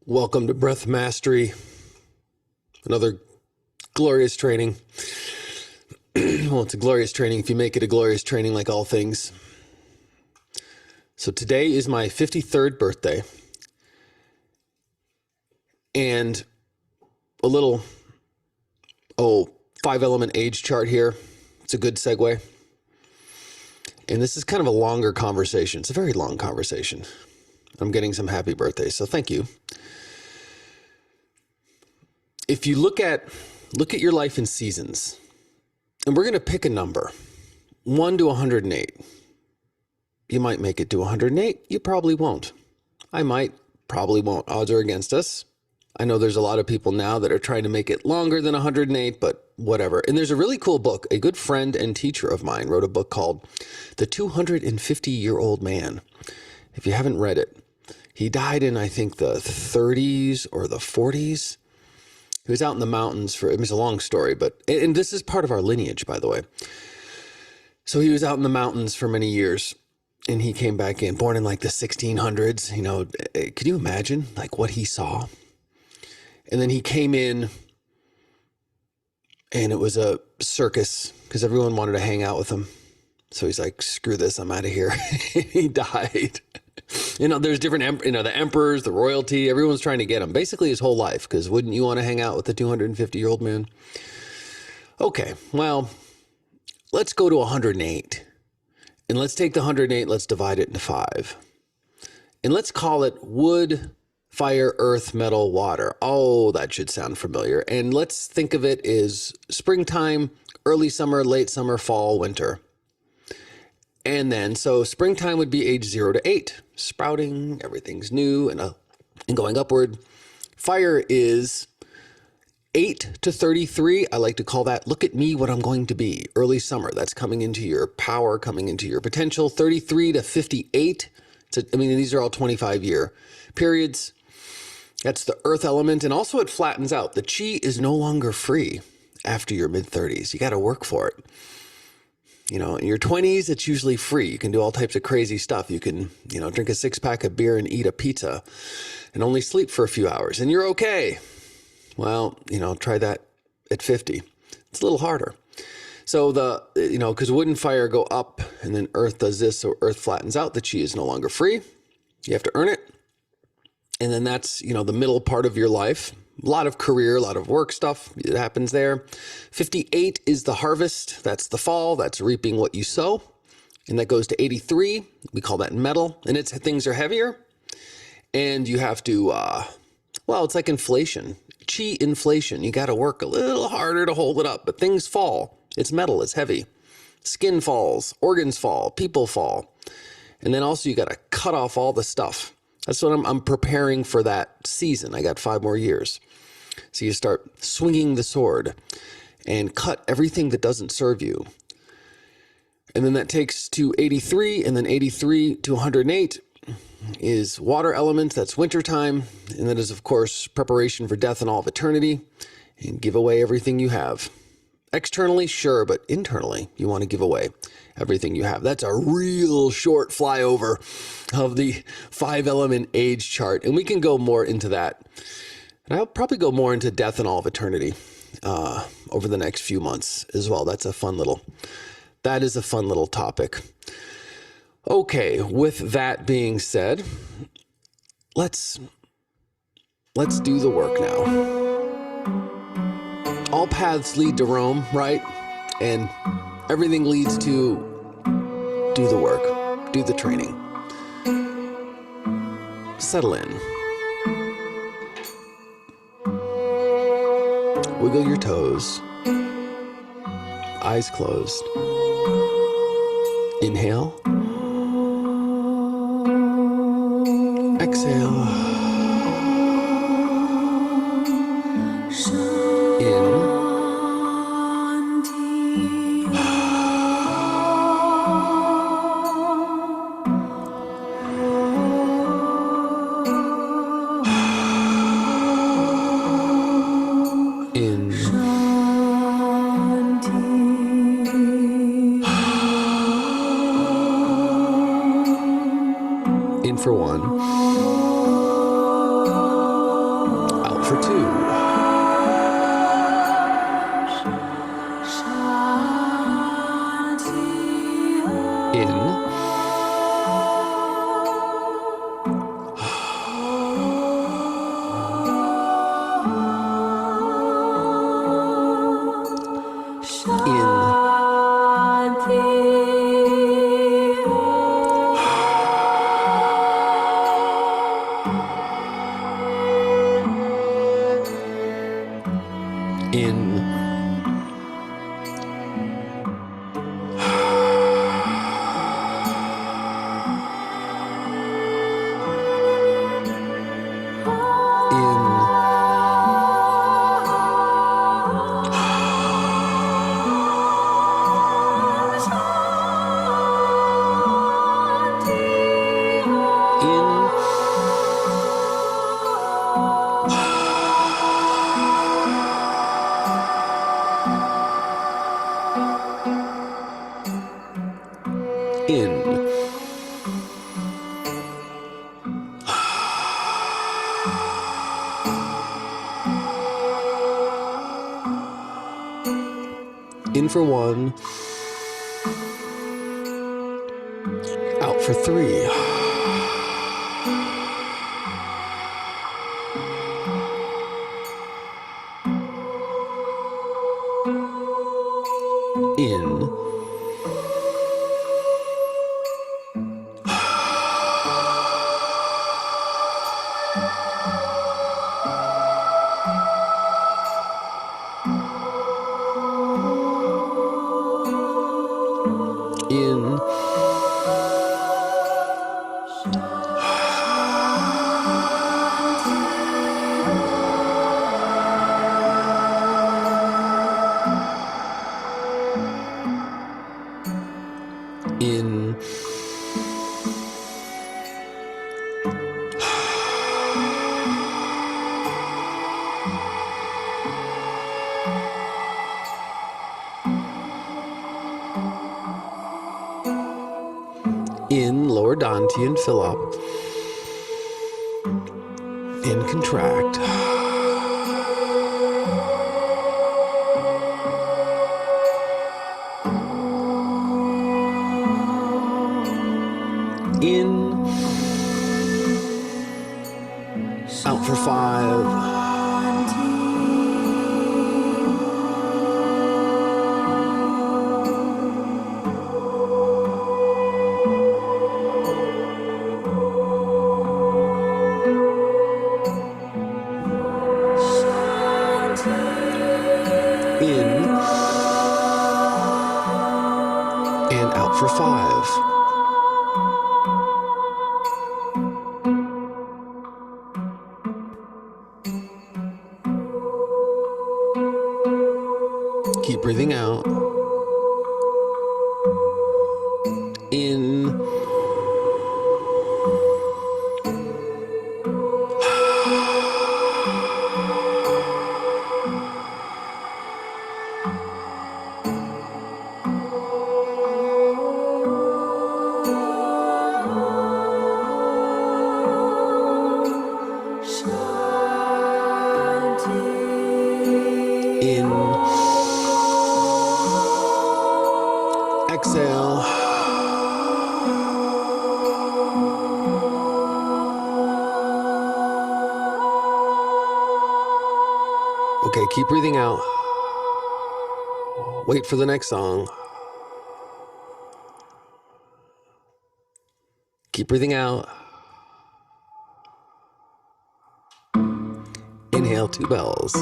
Welcome to Breath Mastery, another glorious training. Well, it's a glorious training if you make it a glorious training, like all things. So today is my 53rd birthday, and a little, 5-element age chart here. It's a good segue. And this is kind of a longer conversation. It's a very long conversation. I'm getting some happy birthdays, so thank you. If you look at your life in seasons, and we're going to pick a number, 1 to 108. You might make it to 108. You probably won't. I might, probably won't. Odds are against us. I know there's a lot of people now that are trying to make it longer than 108, but whatever. And there's a really cool book. A good friend and teacher of mine wrote a book called The 250-Year-Old Man. If you haven't read it, he died in, I think, the 30s or the 40s. He was out in the mountains for, it's a long story, and this is part of our lineage, by the way. So he was out in the mountains for many years, and he came back in, born in like the 1600s. You know, could you imagine like what he saw? And then he came in, and it was a circus because everyone wanted to hang out with him. So he's like, screw this, I'm out of here. He died. You know, there's different, the emperors, the royalty, everyone's trying to get him. Basically his whole life, because wouldn't you want to hang out with the 250-year-old man? Okay, well, let's go to 108. And let's take the 108, let's divide it into 5. And let's call it wood, fire, earth, metal, water. Oh, that should sound familiar. And let's think of it as springtime, early summer, late summer, fall, winter. And then, so springtime would be age 0 to 8, sprouting, everything's new and going upward. Fire is 8 to 33. I like to call that, look at me, what I'm going to be. Early summer, that's coming into your power, coming into your potential. 33 to 58. These are all 25-year periods. That's the earth element. And also it flattens out. The chi is no longer free after your mid-30s. You got to work for it. You know, in your 20s, it's usually free. You can do all types of crazy stuff. You can, drink a 6-pack of beer and eat a pizza and only sleep for a few hours and you're okay. Well, try that at 50. It's a little harder. So because wood and fire go up and then earth does this. So earth flattens out. The chi is no longer free. You have to earn it. And then that's, the middle part of your life. A lot of career, a lot of work stuff that happens there. 58 is the harvest. That's the fall. That's reaping what you sow. And that goes to 83. We call that metal. And things are heavier. And you have to, it's like inflation. Chi inflation. You got to work a little harder to hold it up. But things fall. It's metal. It's heavy. Skin falls. Organs fall. People fall. And then also you got to cut off all the stuff. That's what I'm preparing for that season. I got 5 more years. So you start swinging the sword and cut everything that doesn't serve you. And then that takes to 83, and then 83 to 108 is water element. That's wintertime. And that is, of course, preparation for death and all of eternity, and give away everything you have. Externally, sure, but internally, you want to give away everything you have. That's a real short flyover of the 5-element age chart. And we can go more into that. And I'll probably go more into death and all of eternity over the next few months as well. That is a fun little topic. Okay, with that being said, let's do the work now. All paths lead to Rome, right? And everything leads to do the work, do the training. Settle in. Wiggle your toes. Eyes closed. Inhale. Exhale. In for 1. for 2. In for 1, out for 3. In. In, lower Dantian, fill up. In, contract. In, out for 5. For 5. Keep breathing out. In. Exhale. Okay, keep breathing out. Wait for the next song. Keep breathing out. Inhale, 2 bells.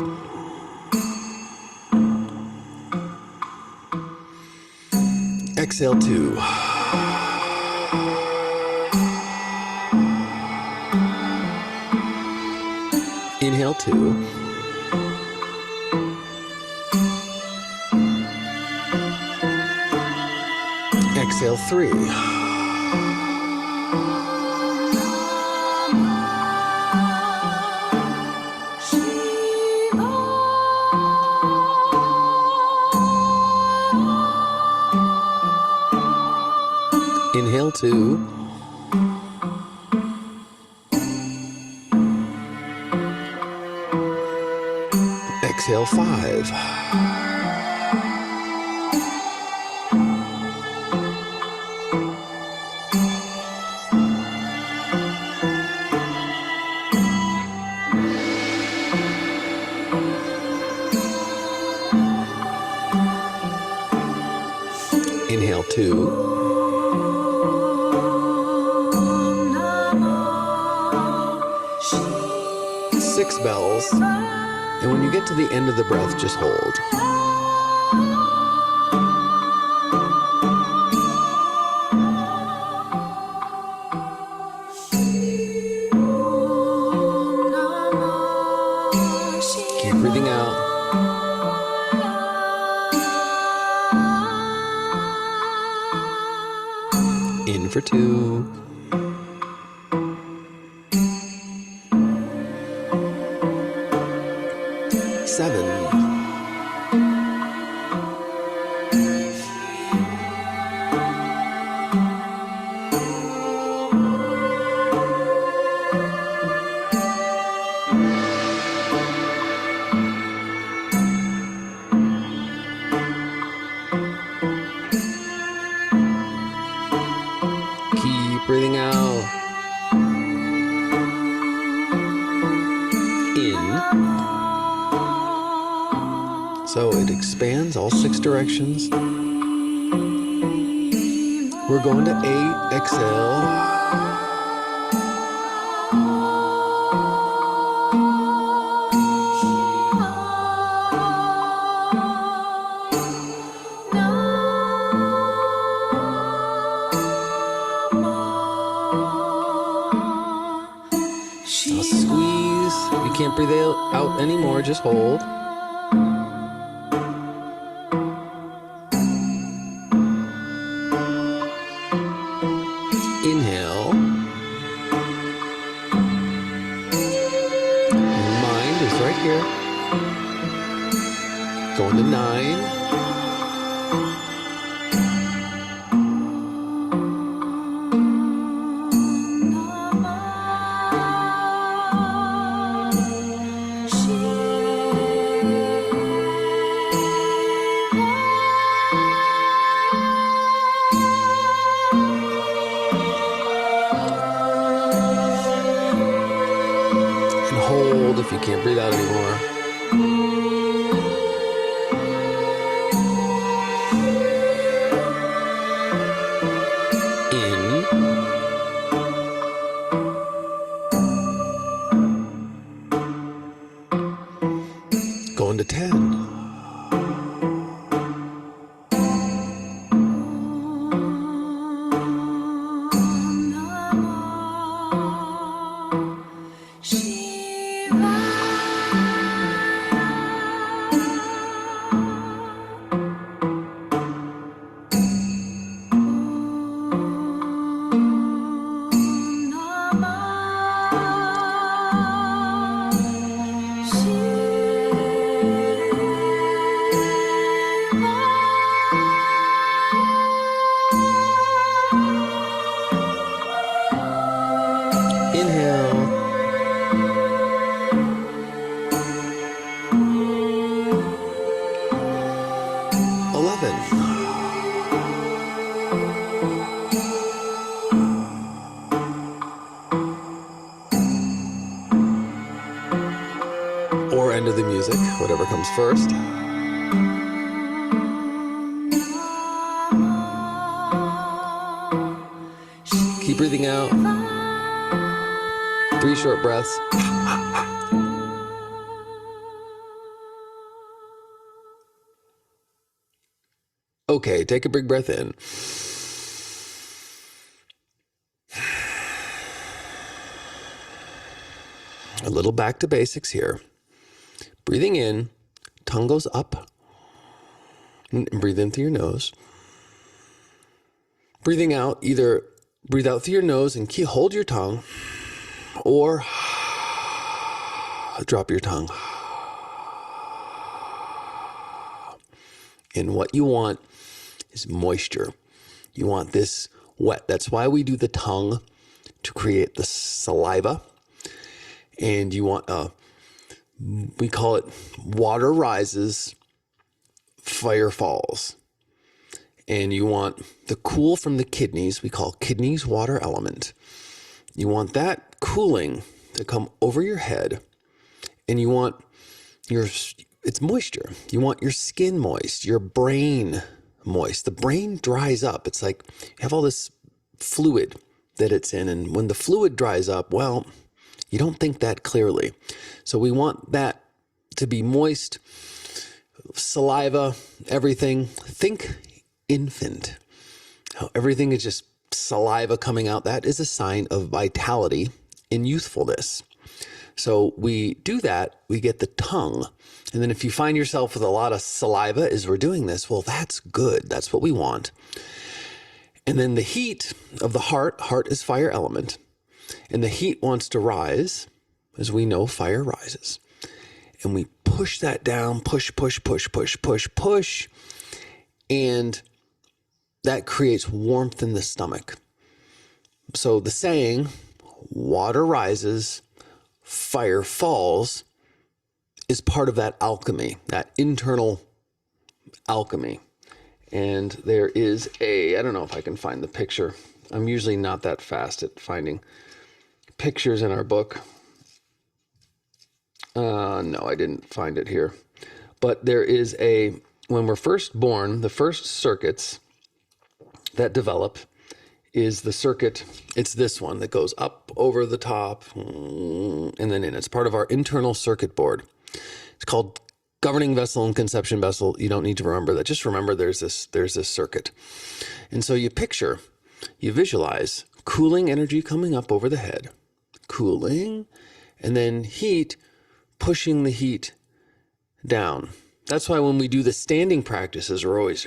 Exhale, 2. Inhale, 2. Exhale, 3. Inhale, 2. Exhale 5. Inhale 2. 6 bells. And when you get to the end of the breath, just hold. Keep breathing out. In for 2. 7. 'Keep breathing out. In. So it expands all 6 directions. We're going to 8. Exhale. Now squeeze. You can't breathe out anymore. Just hold. Inhale. Your mind is right here. Going to 9. Hold if you can't breathe out anymore. In. Going to 10. Inhale. Or end of the music, whatever comes first. Keep breathing out. 3 short breaths. Okay, take a big breath in. A little back to basics here. Breathing in, tongue goes up. And breathe in through your nose. Breathing out, either breathe out through your nose and hold your tongue, or drop your tongue. And what you want is moisture. You want this wet. That's why we do the tongue, to create the saliva. And you want We call it water rises, fire falls. And you want the cool from the kidneys, we call kidneys water element. You want that cooling to come over your head, and you want it's moisture. You want your skin moist, your brain moist. The brain dries up. It's like you have all this fluid that it's in, and when the fluid dries up, well, you don't think that clearly. So we want that to be moist, saliva, everything. Think infant. How everything is just saliva coming out. That is a sign of vitality and youthfulness. So we do that, we get the tongue. And then if you find yourself with a lot of saliva as we're doing this, well, that's good. That's what we want. And then the heat of the heart is fire element. And the heat wants to rise, as we know fire rises. And we push that down, push. And that creates warmth in the stomach. So the saying, water rises, fire falls, is part of that alchemy, that internal alchemy. And there is I don't know if I can find the picture. I'm usually not that fast at finding pictures in our book. No, I didn't find it here. But there is when we're first born, the first circuits that develop is the circuit. It's this one that goes up over the top and then in. It's part of our internal circuit board. It's called governing vessel and conception vessel. You don't need to remember that. Just remember there's this circuit. And so you visualize cooling energy coming up over the head, cooling, and then heat, pushing the heat down. That's why when we do the standing practices, we're always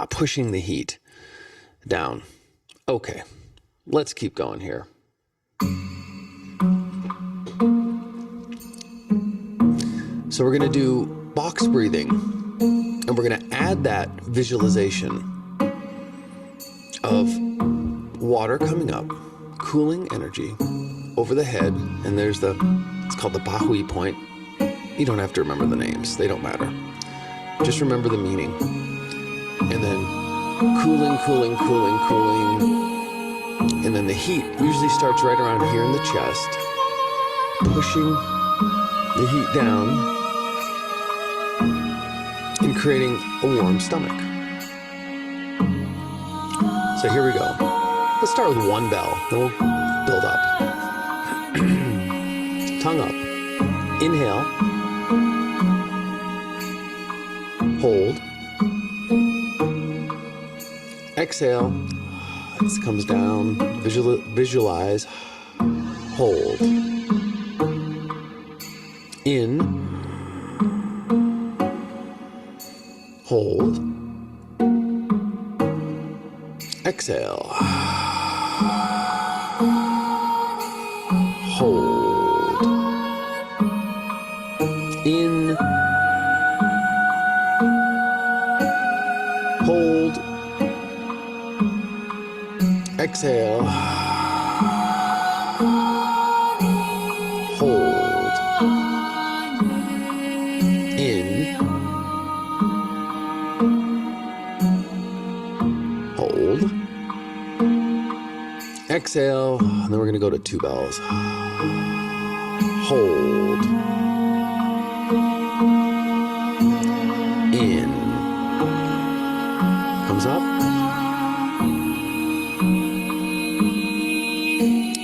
pushing the heat down. Okay, let's keep going here. So we're going to do box breathing, and we're going to add that visualization of water coming up, cooling energy over the head, and it's called the Bahui point. You don't have to remember the names. They don't matter. Just remember the meaning. And then cooling. And then the heat usually starts right around here in the chest, pushing the heat down and creating a warm stomach. So here we go. Let's start with one bell, then we'll build up. Tongue up. Inhale. Hold. Exhale. This comes down. Visualize. Hold. In. Hold. Exhale. Hold. In. Hold. Exhale. Hold. In. Hold. Exhale. And then we're going to go to 2 bells. Hold. In. Comes up.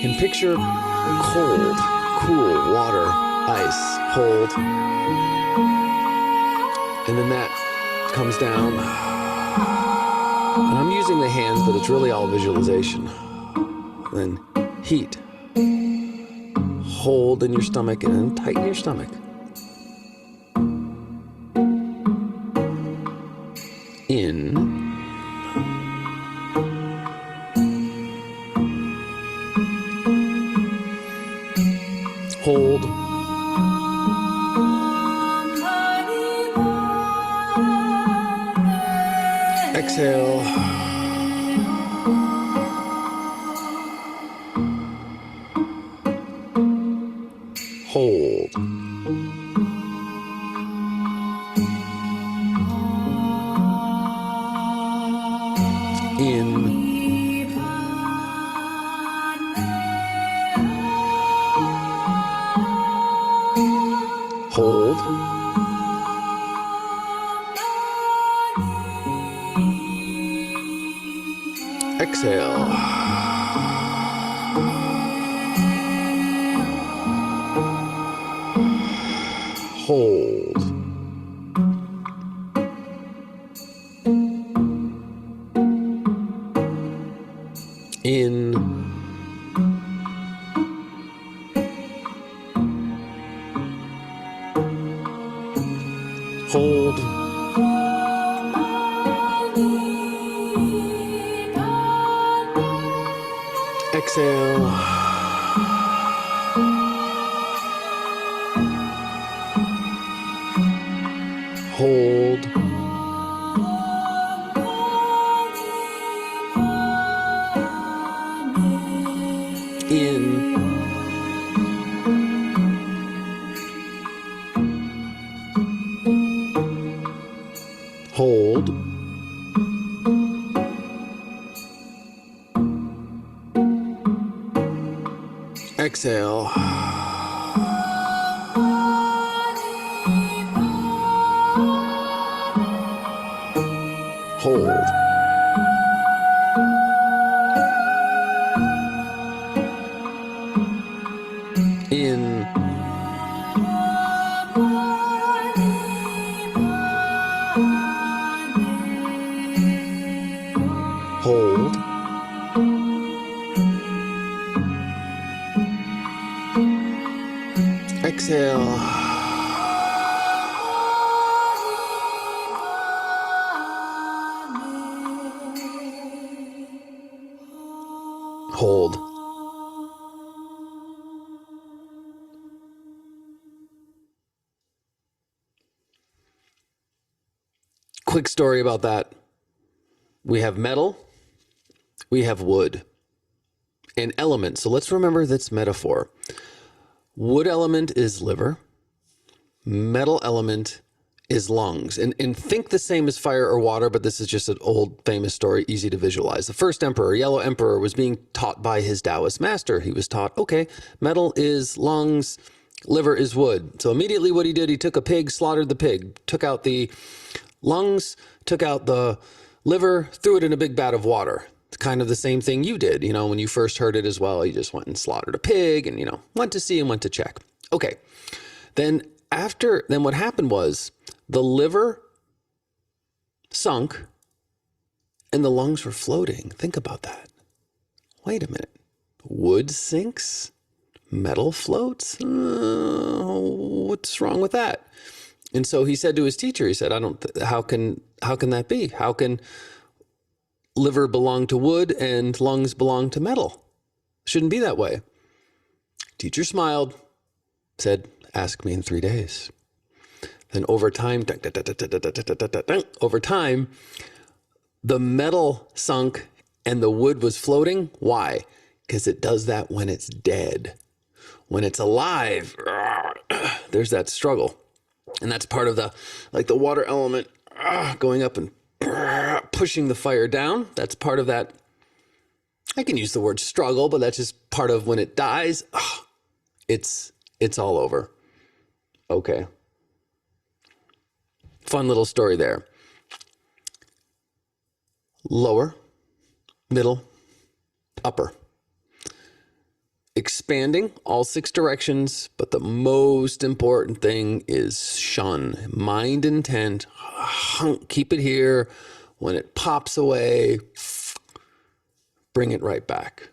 And picture cold, cool water, ice. Hold. And then that comes down. And I'm using the hands, but it's really all visualization. Then heat. Hold in your stomach and then tighten your stomach. In. Hold. Exhale. Hold. In. Hold. Exhale. Hold. In. Hold. Exhale. Hold. In. Hold. Exhale. Hold. In. Hold. Exhale. Hold. Quick story about that. We have metal, we have wood, and element. So let's remember this metaphor. Wood element is liver, metal element is lungs. And think the same as fire or water, but this is just an old famous story, easy to visualize. The first emperor, Yellow Emperor, was being taught by his Taoist master. He was taught, okay, metal is lungs, liver is wood. So immediately what he did, he took a pig, slaughtered the pig, took out the lungs, took out the liver, threw it in a big vat of water. It's kind of the same thing you did, when you first heard it as well. You just went and slaughtered a pig and, went to see and went to check. Okay. Then what happened was the liver sunk and the lungs were floating. Think about that. Wait a minute. Wood sinks, metal floats. What's wrong with that? And so he said to his teacher, he said, how can that be? How can liver belong to wood and lungs belong to metal? Shouldn't be that way. Teacher smiled, said, ask me in 3 days. Then over time, the metal sunk and the wood was floating. Why? Because it does that when it's dead. When it's alive, there's that struggle. And that's part of the water element going up and pushing the fire down. That's part of that. I can use the word struggle, but that's just part of when it dies. It's all over. Okay. Fun little story there. Lower, middle, upper. Expanding all 6 directions, but the most important thing is shun. Mind intent, keep it here. When it pops away, bring it right back.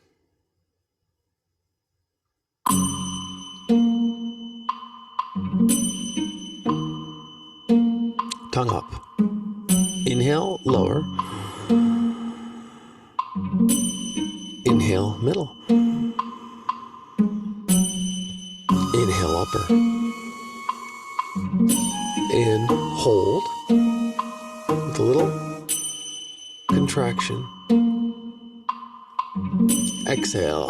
Tongue up. Inhale, lower. Inhale, middle. Inhale, upper. And hold with a little contraction. Exhale.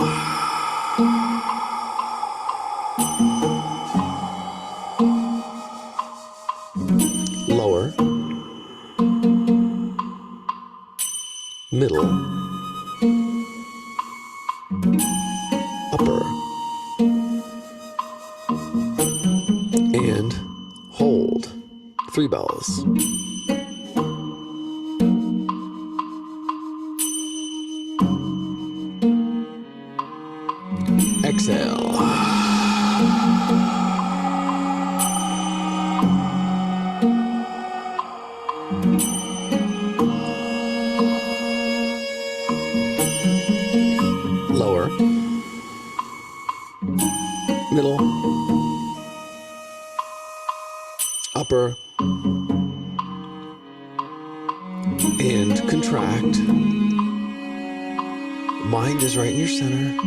middle, upper, and hold. 3 bells. Exhale. Lower, middle, upper, and contract. Mind is right in your center.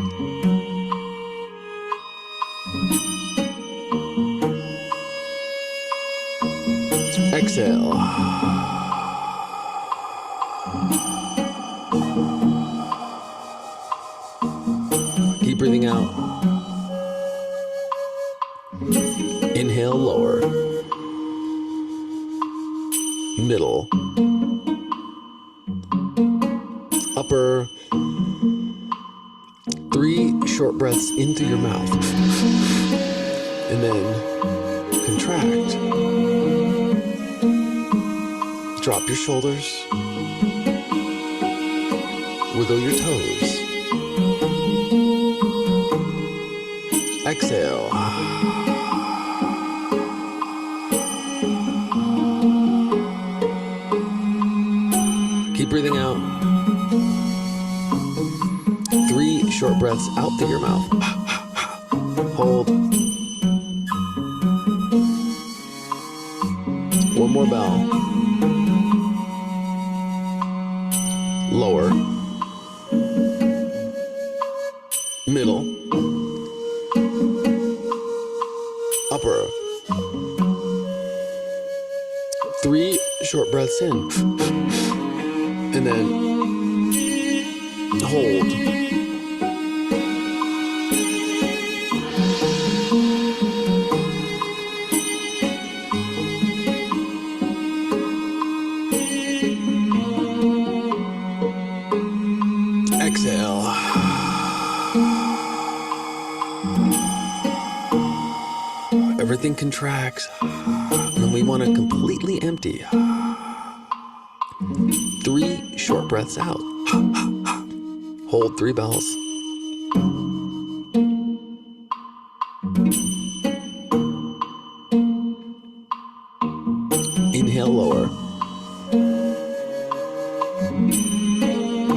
Exhale. Keep breathing out. Inhale, lower, middle, upper. 3 short breaths in through your mouth. And then contract. Drop your shoulders. Wiggle your toes. Exhale. Keep breathing out. 3 short breaths out through your mouth. Hold. 1 more bell. Lower. Middle. Upper. 3 short breaths in. And then hold. Exhale. Everything contracts, and we want to completely empty. 3 short breaths out. Hold 3 bells. Inhale, lower.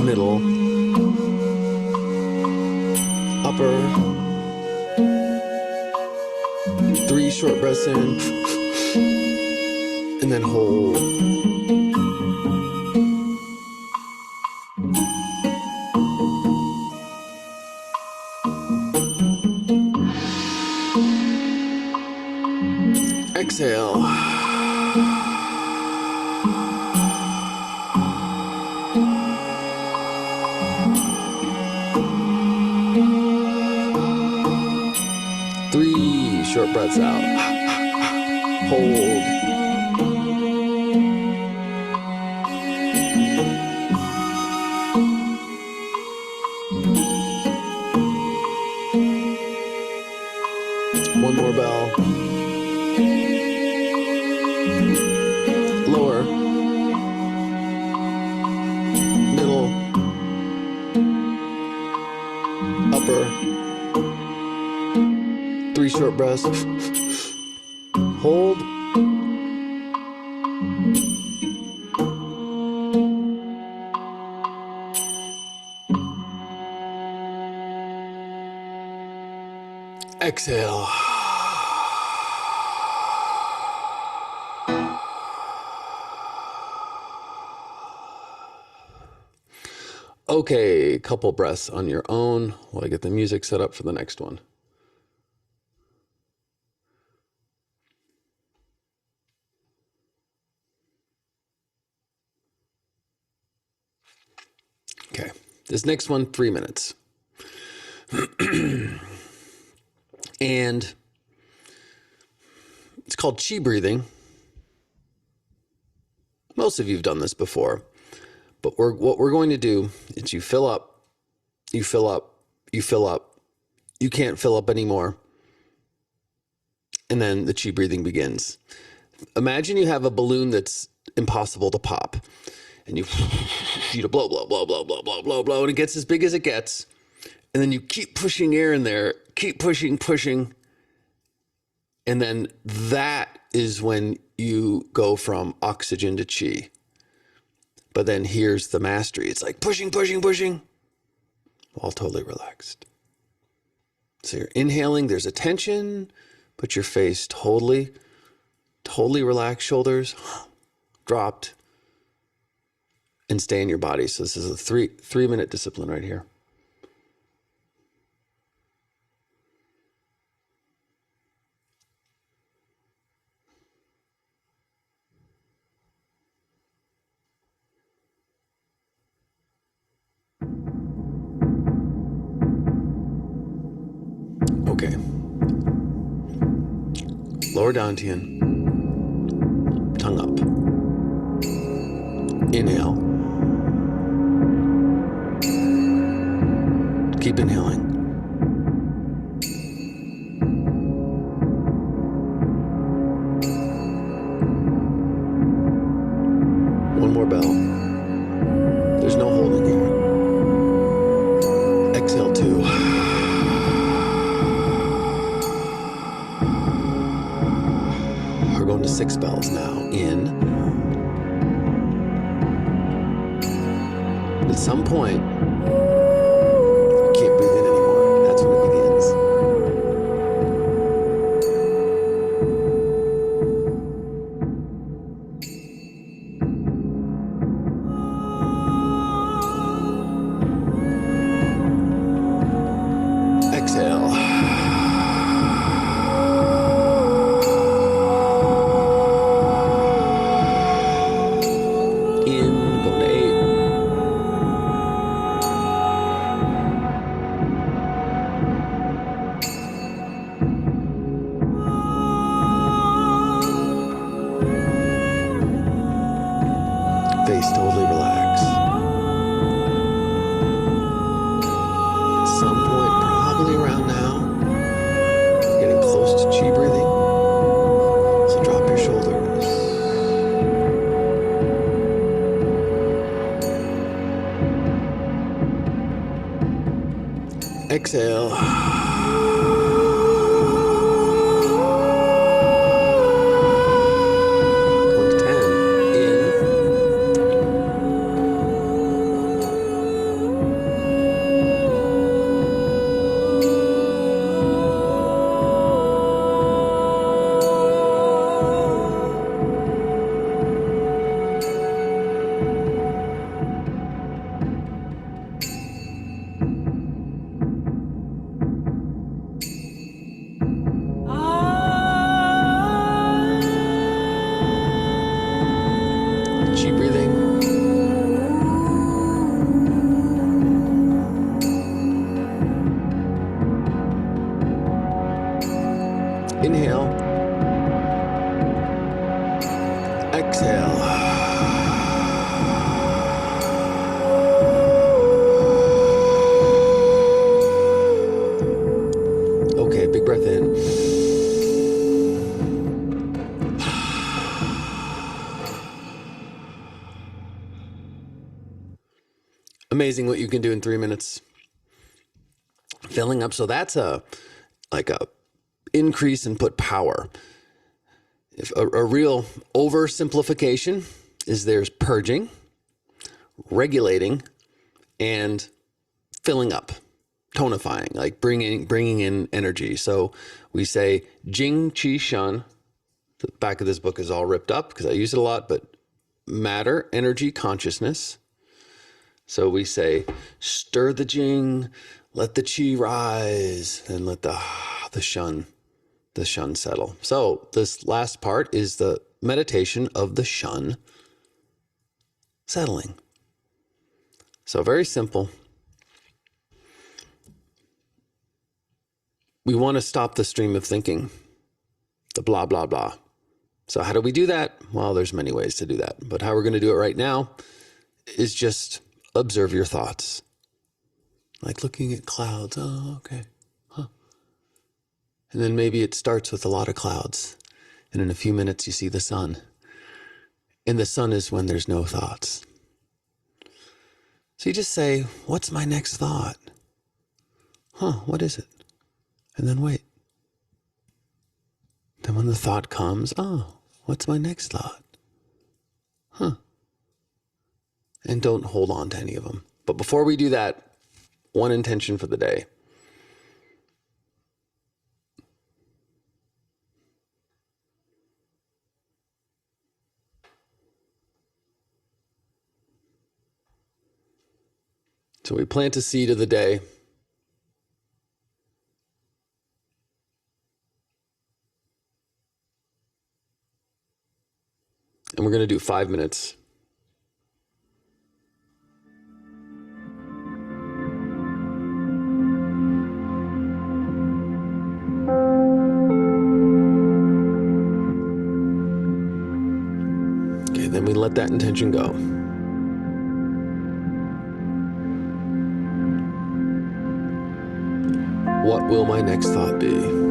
Middle. Upper. 3 short breaths in. And then hold. Exhale. Three short breaths out. Hold. One more bell. Lower. Middle. Upper. 3 short breaths. Hold. Exhale. Okay, couple breaths on your own while I get the music set up for the next one. Okay, this next one, 3 minutes. And it's called chi breathing. Most of you have done this before, But what we're going to do is you fill up, you fill up, you fill up. You can't fill up anymore. And then the chi breathing begins. Imagine you have a balloon that's impossible to pop. And you blow, blow, blow, blow, blow, blow, blow, blow. And it gets as big as it gets. And then you keep pushing air in there. Keep pushing, pushing. And then that is when you go from oxygen to chi. But then here's the mastery. It's like pushing, pushing, pushing, while totally relaxed. So you're inhaling, there's a tension, put your face totally relaxed, shoulders dropped, and stay in your body. So this is a three-minute discipline right here. Okay. Lower dantian. Tongue up. Inhale. Keep inhaling. One more bell. There's no holding here. Exhale 2. We're going to 6 bells now. In. At some point, you can't breathe in anymore. That's when it begins. Exhale. In, going to 8. Face totally relaxed. At some point, probably around now, you're getting close to chi breathing. So drop your shoulders. Exhale. Going to 10. In. Chi breathing. Inhale. Exhale. Okay, big breath in. Amazing what you can do in 3 minutes. Filling up. So that's a increase in put power. If a real oversimplification is there's purging, regulating, and filling up, tonifying, like bringing in energy. So we say Jing Qi Shan. The back of this book is all ripped up because I use it a lot, but matter, energy, consciousness. So we say, stir the Jing, let the Qi rise, and let the Shun settle. So this last part is the meditation of the Shun settling. So very simple. We want to stop the stream of thinking, the blah, blah, blah. So how do we do that? Well, there's many ways to do that. But how we're going to do it right now is just observe your thoughts. Like looking at clouds. Oh, okay. Huh. And then maybe it starts with a lot of clouds. And in a few minutes, you see the sun. And the sun is when there's no thoughts. So you just say, what's my next thought? What is it? And then wait. Then when the thought comes, what's my next thought? And don't hold on to any of them. But before we do that, one intention for the day. So we plant a seed of the day. And we're going to do 5 minutes. Okay, then we let that intention go. What will my next thought be?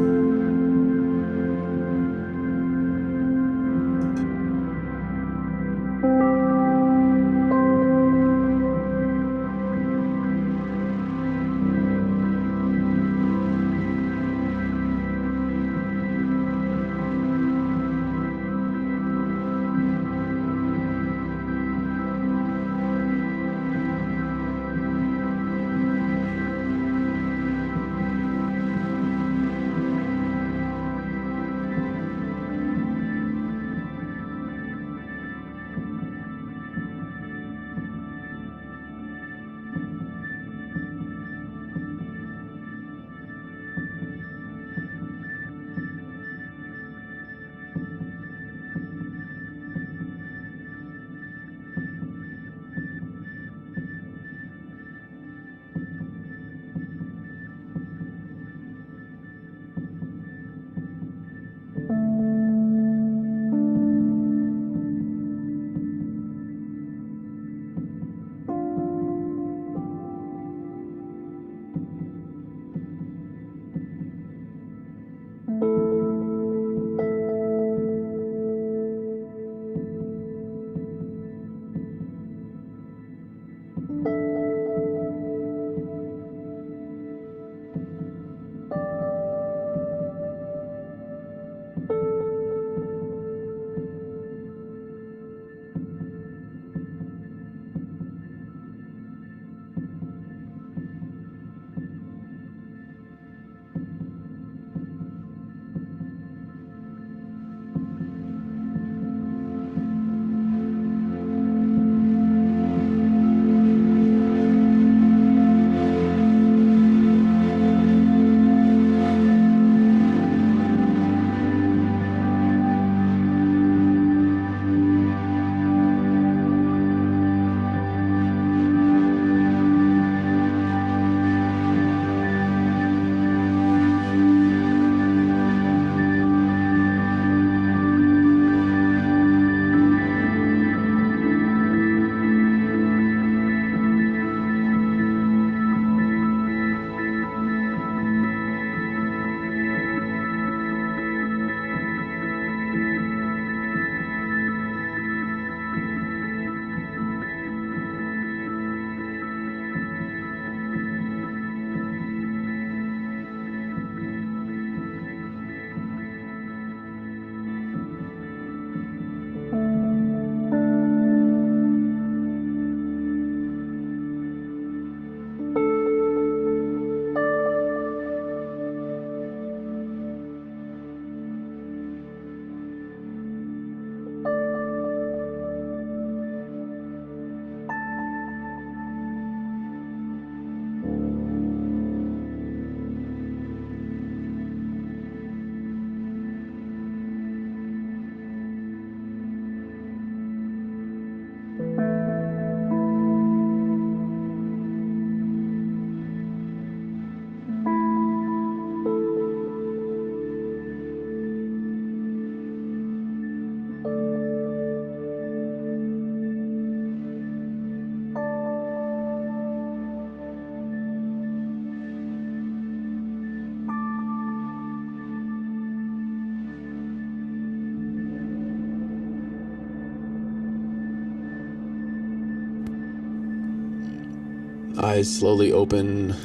Eyes slowly open.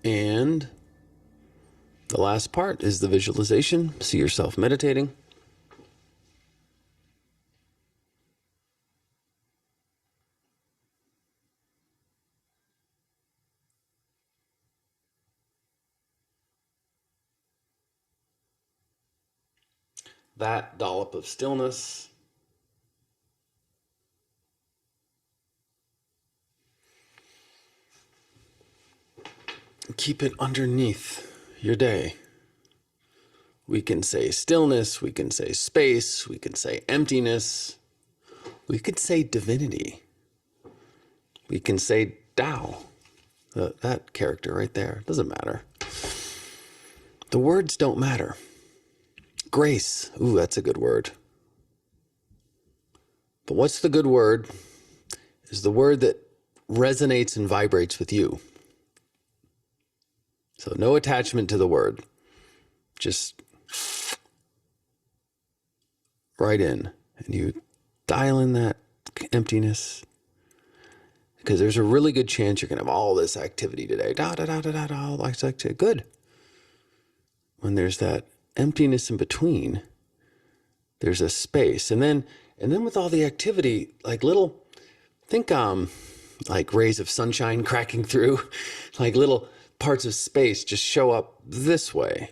And the last part is the visualization. See yourself meditating. That dollop of stillness. Keep it underneath your day. We can say stillness, we can say space, we can say emptiness, we could say divinity, we can say Tao, that character right there. Doesn't matter. The words don't matter. Grace, ooh, that's a good word. But what's the good word? Is the word that resonates and vibrates with you. So no attachment to the word. Just right in. And you dial in that emptiness. Because there's a really good chance you're going to have all this activity today. Good. When there's that emptiness in between, there's a space. And then with all the activity, like little, think like rays of sunshine cracking through, like little parts of space just show up this way.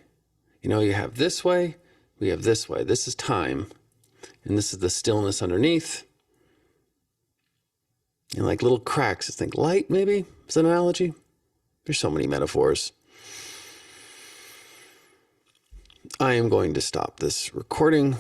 You know, you have this way, we have this way. This is time, and this is the stillness underneath. And like little cracks, I think light maybe is an analogy. There's so many metaphors. I am going to stop this recording.